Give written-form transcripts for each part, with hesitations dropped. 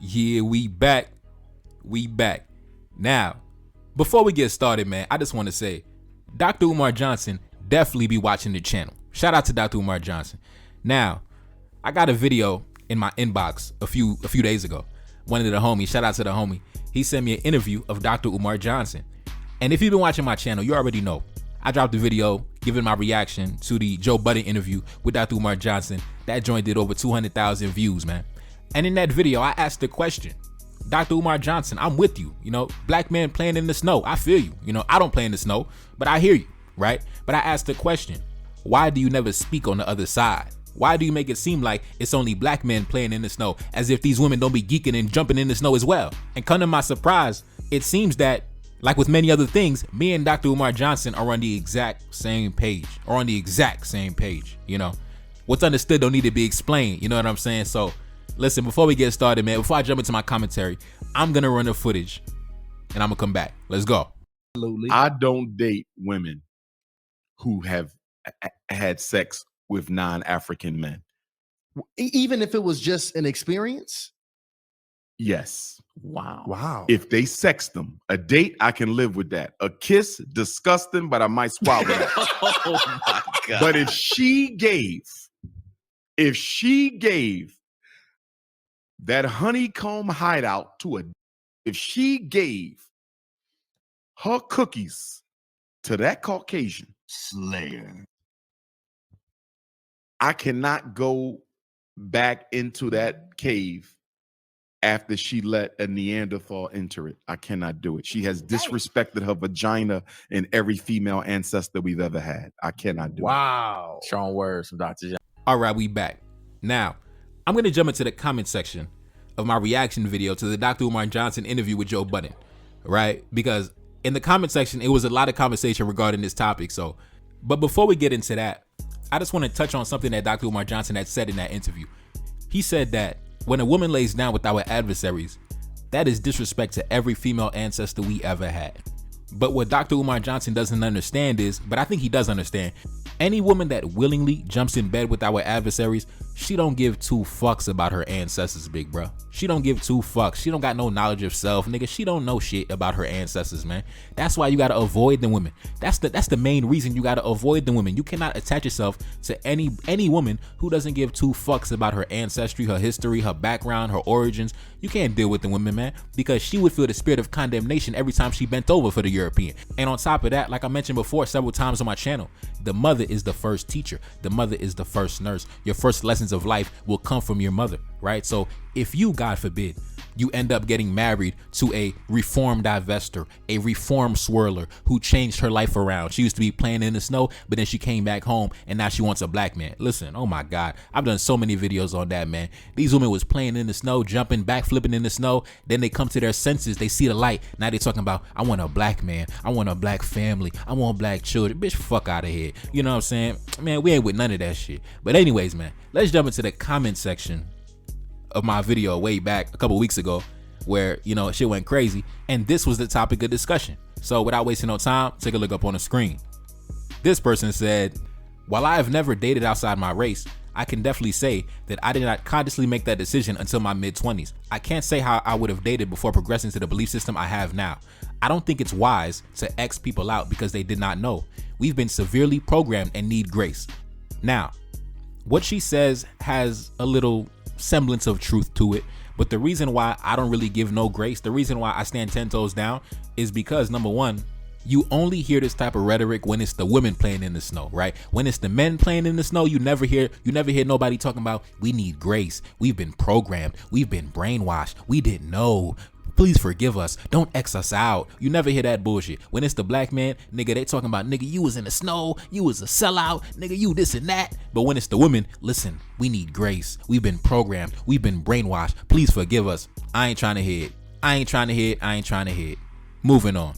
Yeah, we back. We back. Now, before we get started, man, I just want to say, Dr. Umar Johnson definitely be watching the channel. Shout out to Dr. Umar Johnson. Now, I got a video in my inbox a few days ago. One of the homies, shout out to the homie, he sent me an interview of Dr. Umar Johnson. And if you've been watching my channel, you already know. I dropped a video giving my reaction to the Joe Budden interview with Dr. Umar Johnson. That joint did over 200,000 views, man. And in that video, I asked the question, Dr. Umar Johnson, I'm with you. You know, black men playing in the snow. I feel you. You know, I don't play in the snow, but I hear you, right? But I asked the question, why do you never speak on the other side? Why do you make it seem like it's only black men playing in the snow, as if these women don't be geeking and jumping in the snow as well? And come to my surprise, it seems that, like with many other things, me and Dr. Umar Johnson are on the exact same page, you know? What's understood don't need to be explained, you know what I'm saying? So, listen, before we get started, man, before I jump into my commentary, I'm gonna run the footage, and I'm gonna come back. Let's go. Absolutely. I don't date women who have had sex with non-African men. Even if it was just an experience? Yes. Wow. If they sex them, a date, I can live with that. A kiss, disgusting, but I might swallow that. Oh my God. But if she gave that honeycomb hideout if she gave her cookies to that Caucasian Slayer, I cannot go back into that cave after she let a Neanderthal enter it. I cannot do it. She has disrespected her vagina and every female ancestor we've ever had. I cannot do it. wow. Strong words from Dr. John. All right, we back. Now, I'm gonna jump into the comment section of my reaction video to the Dr. Umar Johnson interview with Joe Budden, right? Because in the comment section, it was a lot of conversation regarding this topic. So, but before we get into that, I just want to touch on something that Dr. Umar Johnson had said in that interview. He said that when a woman lays down with our adversaries, that is disrespect to every female ancestor we ever had. But what Dr. Umar Johnson doesn't understand is, but I think he does understand, any woman that willingly jumps in bed with our adversaries, she don't give two fucks about her ancestors, big bro. She don't give two fucks. She don't got no knowledge of self, nigga. She don't know shit about her ancestors, man. That's why you gotta avoid the women. That's the main reason you gotta avoid the women. You cannot attach yourself to any woman who doesn't give two fucks about her ancestry, her history, her background, her origins. You can't deal with the women, man, because she would feel the spirit of condemnation every time she bent over for the European. And on top of that, like I mentioned before several times on my channel, the mother is the first teacher. The mother is the first nurse. Your first lessons of life will come from your mother, right? So if you, God forbid, you end up getting married to a reformed divestor, a reformed swirler who changed her life around. She used to be playing in the snow, but then she came back home and now she wants a black man. Listen, oh my God, I've done so many videos on that, man. These women was playing in the snow, jumping, backflipping in the snow. Then they come to their senses. They see the light. Now they're talking about, I want a black man. I want a black family. I want black children. Bitch, fuck out of here. You know what I'm saying? Man, we ain't with none of that shit. But anyways, man, let's jump into the comment section of my video way back a couple weeks ago where, you know, shit went crazy, and this was the topic of discussion. So without wasting no time, take a look up on the screen. This person said, while I have never dated outside my race, I can definitely say that I did not consciously make that decision until my mid-20s. I can't say how I would have dated before progressing to the belief system I have now. I don't think it's wise to X people out because they did not know. We've been severely programmed and need grace. Now, what she says has a little semblance of truth to it, but the reason why I don't really give no grace, the reason why I stand 10 toes down is because, number one, you only hear this type of rhetoric when it's the women playing in the snow, right? When it's the men playing in the snow, you never hear nobody talking about, we need grace, we've been programmed, we've been brainwashed, we didn't know, please forgive us, don't X us out. You never hear that bullshit. When it's the black man, nigga, they talking about, nigga, you was in the snow, you was a sellout, nigga, you this and that. But when it's the women, listen, we need grace, we've been programmed, we've been brainwashed, please forgive us. I ain't trying to hear it. Moving on.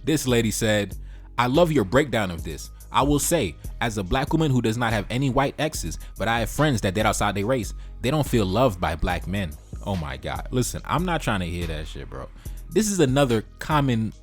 This lady said, I love your breakdown of this. I will say, as a black woman who does not have any white exes, but I have friends that date outside their race, they don't feel loved by black men. Oh my God. Listen, I'm not trying to hear that shit, bro. This is another common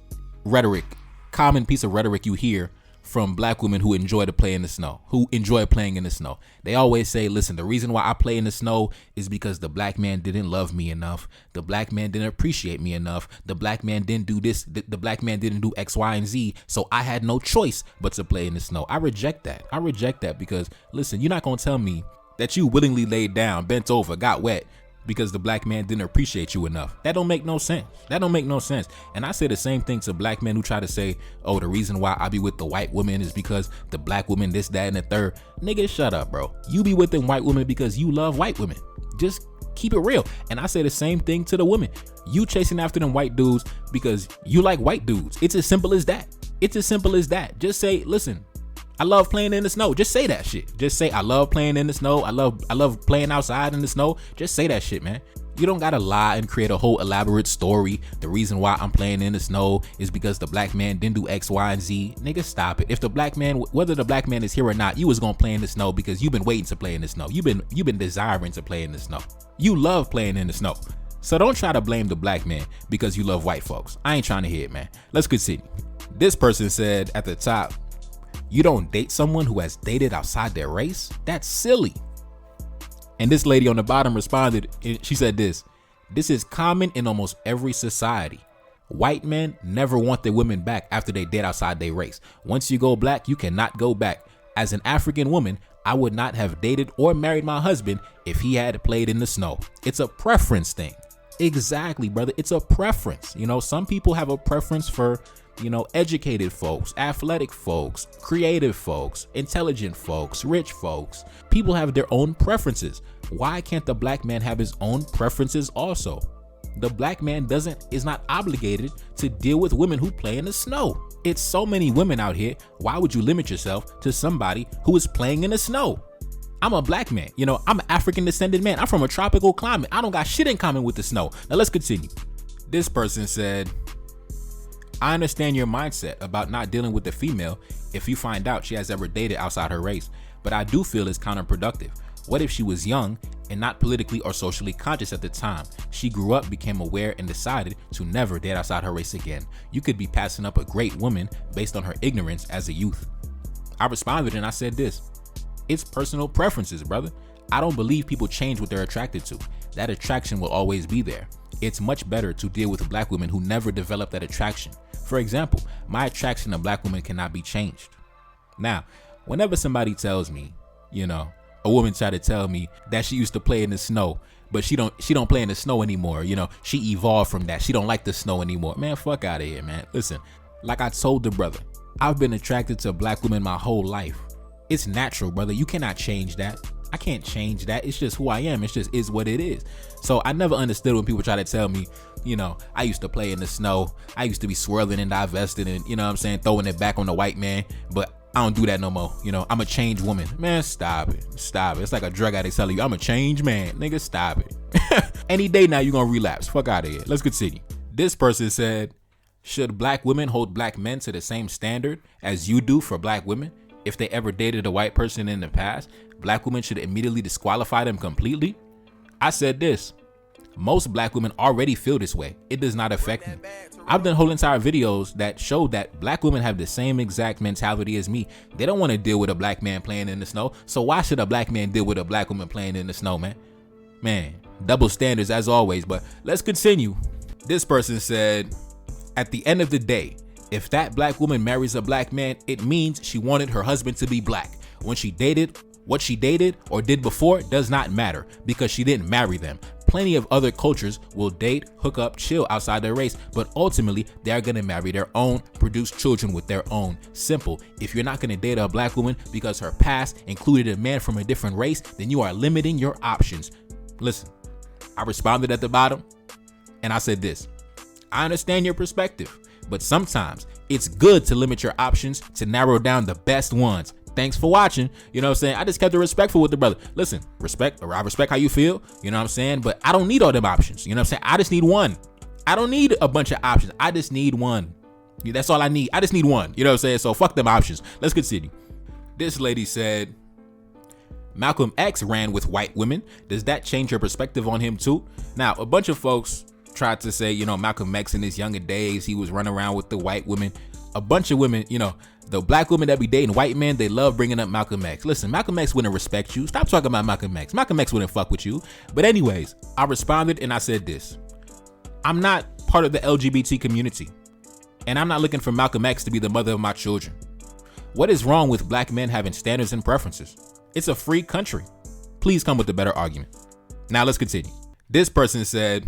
piece of rhetoric you hear from black women who enjoy to play in the snow, who enjoy playing in the snow. They always say, listen, the reason why I play in the snow is because the black man didn't love me enough. The black man didn't appreciate me enough. The black man didn't do this. The black man didn't do X, Y, and Z. So I had no choice but to play in the snow. I reject that. I reject that because, listen, you're not going to tell me that you willingly laid down, bent over, got wet because the black man didn't appreciate you enough. That don't make no sense. That don't make no sense. And I say the same thing to black men who try to say, oh, the reason why I be with the white woman is because the black woman this, that, and the third. Nigga, shut up, bro. You be with them white women because you love white women. Just keep it real. And I say the same thing to the women. You chasing after them white dudes because you like white dudes. It's as simple as that. It's as simple as that. Just say, listen, I love playing in the snow. Just say that shit. Just say, I love playing in the snow. I love playing outside in the snow. Just say that shit, man. You don't gotta lie and create a whole elaborate story. The reason why I'm playing in the snow is because the black man didn't do X, Y, and Z. Nigga, stop it. If the black man, whether the black man is here or not, you was gonna play in the snow because you've been waiting to play in the snow. You've been desiring to play in the snow. You love playing in the snow. So don't try to blame the black man because you love white folks. I ain't trying to hear it, man. Let's continue. This person said at the top, you don't date someone who has dated outside their race? That's silly. And this lady on the bottom responded, she said this is common in almost every society. White men never want their women back after they date outside their race. Once you go black, you cannot go back. As an African woman, I would not have dated or married my husband if he had played in the snow. It's a preference thing. Exactly, brother. It's a preference. You know, some people have a preference for, you know, educated folks, athletic folks, creative folks, intelligent folks, rich folks. People have their own preferences. Why can't the black man have his own preferences also? The black man is not obligated to deal with women who play in the snow. It's so many women out here. Why would you limit yourself to somebody who is playing in the snow? I'm a black man, you know, I'm an African descended man. I'm from a tropical climate. I don't got shit in common with the snow. Now let's continue. This person said, I understand your mindset about not dealing with the female if you find out she has ever dated outside her race, but I do feel it's counterproductive. What if she was young and not politically or socially conscious at the time? She grew up, became aware, and decided to never date outside her race again. You could be passing up a great woman based on her ignorance as a youth. I responded and I said this, it's personal preferences, brother. I don't believe people change what they're attracted to. That attraction will always be there. It's much better to deal with black women who never developed that attraction. For example, my attraction to black women cannot be changed. Now, whenever somebody tells me, you know, a woman try to tell me that she used to play in the snow, but she don't play in the snow anymore. You know, she evolved from that. She don't like the snow anymore. Man, fuck out of here, man. Listen, like I told the brother, I've been attracted to black women my whole life. It's natural, brother. You cannot change that. I can't change that. It's just who I am. It's just is what it is. So I never understood when people try to tell me, you know, I used to play in the snow. I used to be swirling and divesting and, you know what I'm saying, throwing it back on the white man. But I don't do that no more. You know, I'm a changed woman. Man, stop it. Stop it. It's like a drug addict telling you, I'm a changed man. Nigga, stop it. Any day now, you're going to relapse. Fuck out of here. Let's continue. This person said, should black women hold black men to the same standard as you do for black women? If they ever dated a white person in the past, black women should immediately disqualify them completely? I said this, most black women already feel this way. It does not affect me. I've done whole entire videos that show that black women have the same exact mentality as me. They don't want to deal with a black man playing in the snow. So why should a black man deal with a black woman playing in the snow, man? Man, double standards as always, but let's continue. This person said, at the end of the day, if that black woman marries a black man, it means she wanted her husband to be black. When she dated, what she dated or did before does not matter because she didn't marry them. Plenty of other cultures will date, hook up, chill outside their race, but ultimately they're gonna marry their own, produce children with their own. Simple. If you're not gonna date a black woman because her past included a man from a different race, then you are limiting your options. Listen, I responded at the bottom and I said this, I understand your perspective, but sometimes it's good to limit your options to narrow down the best ones. Thanks for watching. You know what I'm saying? I just kept it respectful with the brother. Listen, I respect how you feel. You know what I'm saying? But I don't need all them options. You know what I'm saying? I just need one. I don't need a bunch of options. I just need one. That's all I need. I just need one. You know what I'm saying? So fuck them options. Let's continue. This lady said, Malcolm X ran with white women. Does that change your perspective on him too? Now, a bunch of folks tried to say, you know, Malcolm X in his younger days, he was running around with the white women. A bunch of women, you know, The black women that be dating white men, they love bringing up Malcolm X. Listen, Malcolm X wouldn't respect you. Stop talking about Malcolm X. Malcolm X wouldn't fuck with you. But anyways, I responded and I said this. I'm not part of the LGBT community, and I'm not looking for Malcolm X to be the mother of my children. What is wrong with black men having standards and preferences? It's a free country. Please come with a better argument. Now let's continue. This person said,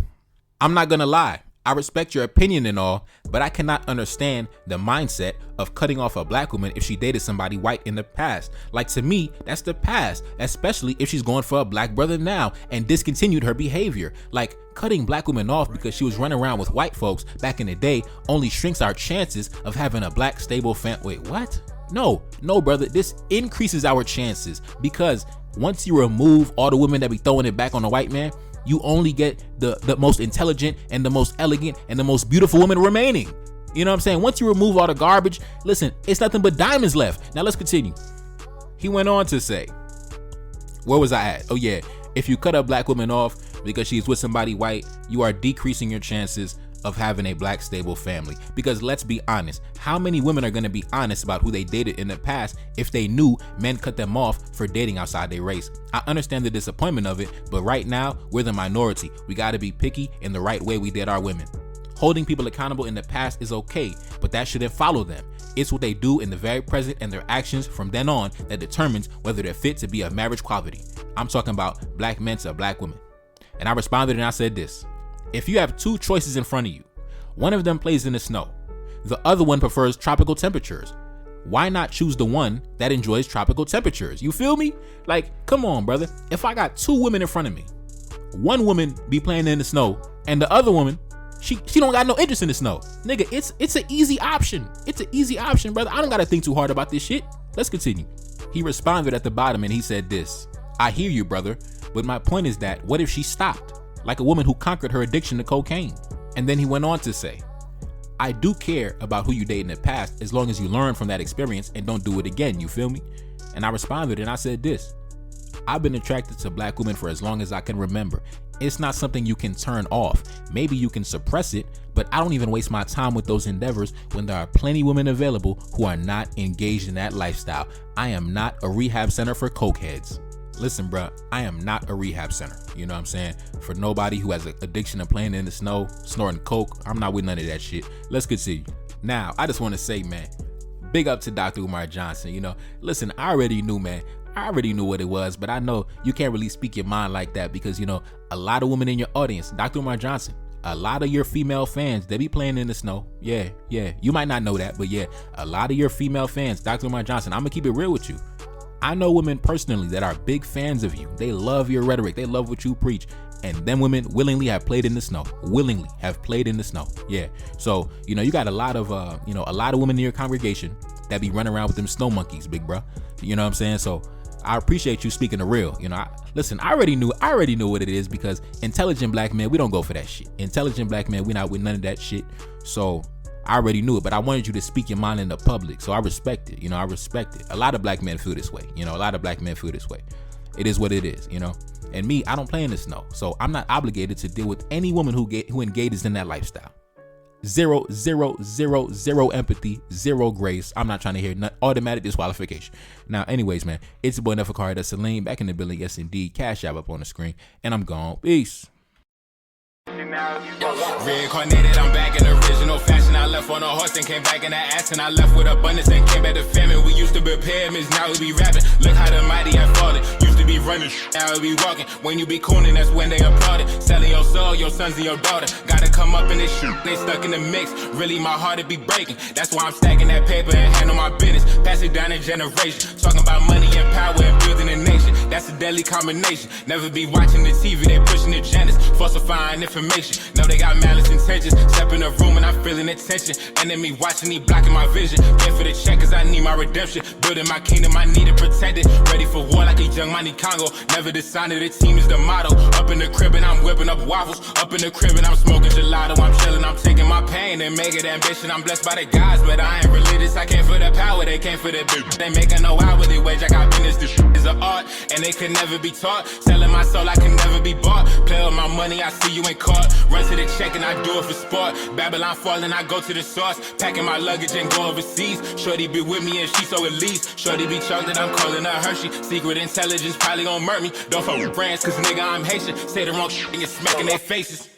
I'm not gonna lie. I respect your opinion and all, but I cannot understand the mindset of cutting off a black woman if she dated somebody white in the past. Like, to me, that's the past, especially if she's going for a black brother now and discontinued her behavior. Like, cutting black women off because she was running around with white folks back in the day only shrinks our chances of having a black stable Wait, what? No, brother, this increases our chances, because once you remove all the women that be throwing it back on the white man, you only get the most intelligent and the most elegant and the most beautiful woman remaining. You know what I'm saying? Once you remove all the garbage, listen, it's nothing but diamonds left. Now let's continue. He went on to say, where was I at? Oh yeah, if you cut a black woman off because she's with somebody white, you are decreasing your chances of having a black stable family. Because let's be honest, how many women are going to be honest about who they dated in the past if they knew men cut them off for dating outside their race? I understand the disappointment of it, but right now we're the minority. We got to be picky in the right way we did our women. Holding people accountable in the past is okay, but that shouldn't follow them. It's what they do in the very present and their actions from then on that determines whether they're fit to be of marriage quality. I'm talking about black men to black women. And I responded and I said this. If you have two choices in front of you, one of them plays in the snow, the other one prefers tropical temperatures, why not choose the one that enjoys tropical temperatures? You feel me? Like, come on, brother. If I got two women in front of me, one woman be playing in the snow and the other woman, she don't got no interest in the snow. Nigga, it's an easy option. It's an easy option, brother. I don't gotta think too hard about this shit. Let's continue. He responded at the bottom and he said this. I hear you, brother, but my point is that what if she stopped? Like a woman who conquered her addiction to cocaine. And then he went on to say, I do care about who you dated in the past as long as you learn from that experience and don't do it again, you feel me? And I responded and I said this, I've been attracted to black women for as long as I can remember. It's not something you can turn off. Maybe you can suppress it, but I don't even waste my time with those endeavors when there are plenty of women available who are not engaged in that lifestyle. I am not a rehab center for cokeheads. Listen, bro, I am not a rehab center. You know what I'm saying? For nobody who has an addiction to playing in the snow, snorting coke, I'm not with none of that shit. Let's continue. Now, I just want to say, man, big up to Dr. Umar Johnson. You know, listen, I already knew, man. I already knew what it was, but I know you can't really speak your mind like that because, you know, a lot of women in your audience, Dr. Umar Johnson, a lot of your female fans, they be playing in the snow. Yeah. You might not know that, but yeah, a lot of your female fans, Dr. Umar Johnson, I'm going to keep it real with you. I know women personally that are big fans of you. They love your rhetoric. They love what you preach. And them women willingly have played in the snow. Yeah. So, you know, you got a lot of women in your congregation that be running around with them snow monkeys, big bro. You know what I'm saying? So I appreciate you speaking the real. You know, I already knew what it is because intelligent black men, we don't go for that shit. Intelligent black men, we not with none of that shit. So I already knew it, but I wanted you to speak your mind in the public. So I respect it. You know, I respect it. A lot of black men feel this way. It is what it is, you know. And me, I don't play in the snow. So I'm not obligated to deal with any woman who engages in that lifestyle. Zero empathy, zero grace. I'm not trying to hear automatic disqualification. Now, anyways, man, it's your boy Neferkari, that's Salim, back in the building. Yes, indeed. Cash App up on the screen. And I'm gone. Peace. Reincarnated, I'm back in original fashion. I left on a horse and came back in the ass, and I left with abundance and came back to famine. We used to be pyramids, now we be rapping. Look how the mighty have fallen. Used to be running, now we be walking. When you be cooning, that's when they applauded. Selling your soul, your sons and your daughter. Gotta come up in this shit, they stuck in the mix. Really, my heart it be breaking. That's why I'm stacking that paper and handle my business. Pass it down in generation. Talking about money and power and building a nation. That's a deadly combination. Never be watching the TV, they pushing agendas, falsifying information. Know they got malice intentions. Step in the room and I'm feeling attention. Enemy watching me blocking my vision. Pay for the check cause I need my redemption. Building my kingdom, I need it protected. Ready for war like a young money Congo. Never decided the team is the motto. Up in the crib and I'm whipping up waffles. Up in the crib and I'm smoking gelato. I'm chilling, I'm taking my pain and make it ambition. I'm blessed by the gods, but I ain't religious. I came for the power, they came for the bitch. They making no hourly wage. I got business, this shit is an art. And they could never be taught. Selling my soul, I can never be bought. Play with my money, I see you in court. Run to the check and I do it for sport. Babylon falling, I go to the source. Packing my luggage and go overseas. Shorty be with me and she so elite. Shorty be chocolate, I'm calling her Hershey. Secret intelligence probably gon' murk me. Don't fuck with brands, cause nigga, I'm Haitian. Say the wrong shit and get smack in their faces.